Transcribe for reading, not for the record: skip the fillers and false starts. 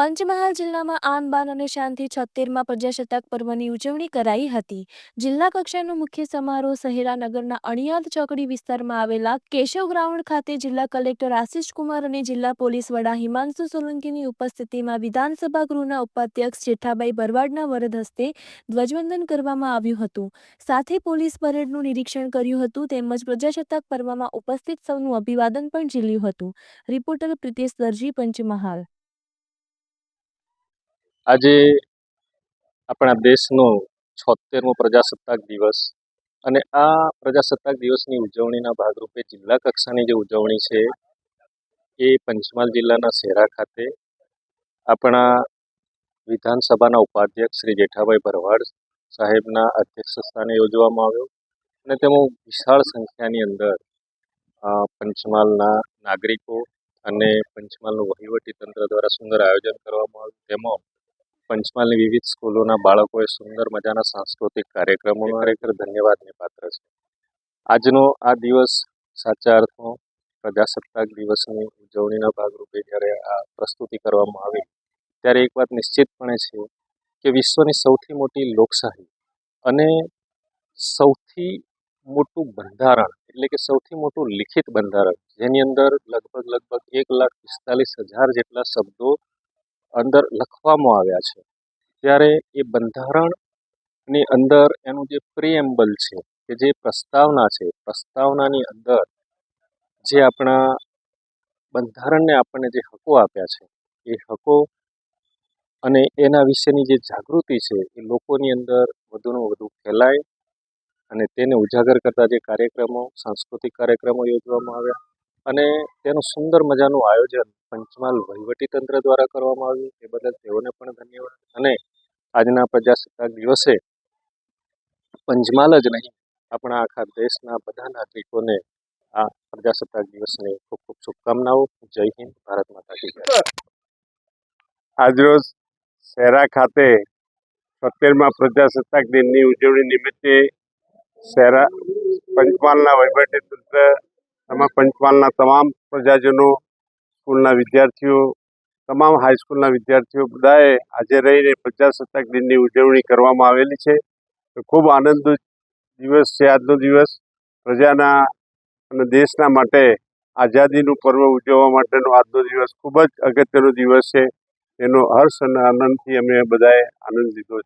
પંચમહાલ જિલ્લામાં આન બાન અને શાનથી 76મા પ્રજાસત્તાક પર્વની ઉજવણી કરાઈ હતી. જિલ્લા કક્ષાનો મુખ્ય સમારોહ શહેરાનગરના અણિયાદ ચોકડી વિસ્તારમાં આવેલા કેશવ ગ્રાઉન્ડ ખાતે જિલ્લા કલેક્ટર આશિષ કુમાર અને જિલ્લા પોલીસ વડા હિમાંશુ સોલંકીની ઉપસ્થિતિમાં વિધાનસભા ગૃહના ઉપાધ્યક્ષ જેઠાભાઈ ભરવાડના વરદ હસ્તે ધ્વજવંદન કરવામાં આવ્યું હતું. સાથે પોલીસ પરેડનું નિરીક્ષણ કર્યું હતું તેમજ પ્રજાસત્તાક પર્વમાં ઉપસ્થિત સૌનું અભિવાદન પણ ઝીલ્યું હતું. રિપોર્ટર પ્રિતેશ દરજી, પંચમહાલ. આજે આપણા દેશનો 76મો પ્રજાસત્તાક દિવસ અને આ પ્રજાસત્તાક દિવસની ઉજવણીના ભાગરૂપે જિલ્લા કક્ષાની જે ઉજવણી છે એ પંચમહાલ જિલ્લાના શહેરા ખાતે આપણા વિધાનસભાના ઉપાધ્યક્ષ શ્રી જેઠાભાઈ ભરવાડ સાહેબના અધ્યક્ષસ્થાને યોજવામાં આવ્યો અને તેમાં વિશાળ સંખ્યાની અંદર પંચમહાલના નાગરિકો અને પંચમહાલનું વહીવટી તંત્ર દ્વારા સુંદર આયોજન કરવામાં આવ્યું. તેમાં પંચમહાલની વિવિધ સ્કૂલોના બાળકોએ સુંદર મજાના સાંસ્કૃતિક કાર્યક્રમોનો ખરેખર ધન્યવાદને પાત્ર છે. આજનો આ દિવસ સાચા અર્થમાં પ્રજાસત્તાક દિવસની ઉજવણીના ભાગરૂપે જ્યારે આ પ્રસ્તુતિ કરવામાં આવી ત્યારે એક વાત નિશ્ચિતપણે છે કે વિશ્વની સૌથી મોટી લોકશાહી અને સૌથી મોટું બંધારણ એટલે કે સૌથી મોટું લિખિત બંધારણ જેની અંદર લગભગ 1,45,000 જેટલા શબ્દો અંદર લખવામાં આવ્યા છે, ત્યારે એ બંધારણની અંદર એનું જે પ્રિએમ્બલ છે કે જે પ્રસ્તાવના છે, પ્રસ્તાવનાની અંદર જે આપણા બંધારણને આપણને જે હકો આપ્યા છે એ હકો અને એના વિશેની જે જાગૃતિ છે એ લોકોની અંદર વધુને વધુ ફેલાય અને તેને ઉજાગર કરતા જે કાર્યક્રમો, સાંસ્કૃતિક કાર્યક્રમો યોજવામાં આવ્યા અને તેનું સુંદર મજાનું આયોજન પંચમહાલ વહીવટીતંત્ર દ્વારા કરવામાં આવ્યું એ બદલ તેઓને પણ ધન્યવાદ. અને આજના પ્રજાસત્તાક દિવસે પંચમહાલ જ નહીં આપણા આખા દેશના બધા નાગરિકોને આ પ્રજાસત્તાક દિવસની ખૂબ ખૂબ શુભકામનાઓ. જય હિન્દ, ભારત માતા કી જય. આજરોજ શહેરા ખાતે 76મા પ્રજાસત્તાક દિનની ઉજવણી નિમિત્તે શહેરા પંચમહાલના વહીવટીતંત્ર પંચમહાલના તમામ પ્રજાજનો, સ્કૂલના વિદ્યાર્થીઓ, તમામ હાઈસ્કૂલના વિદ્યાર્થીઓ બધાએ હાજર રહીને પ્રજાસત્તાક દિનની ઉજવણી કરવામાં આવેલી છે. ખૂબ આનંદનો દિવસ છે આજનો દિવસ. પ્રજાના અને દેશના માટે આઝાદીનું પર્વ ઉજવવા માટેનો આજનો દિવસ ખૂબ જ અગત્યનો દિવસ છે. એનો હર્ષ અને આનંદથી અમે બધાએ આનંદ લીધો છે.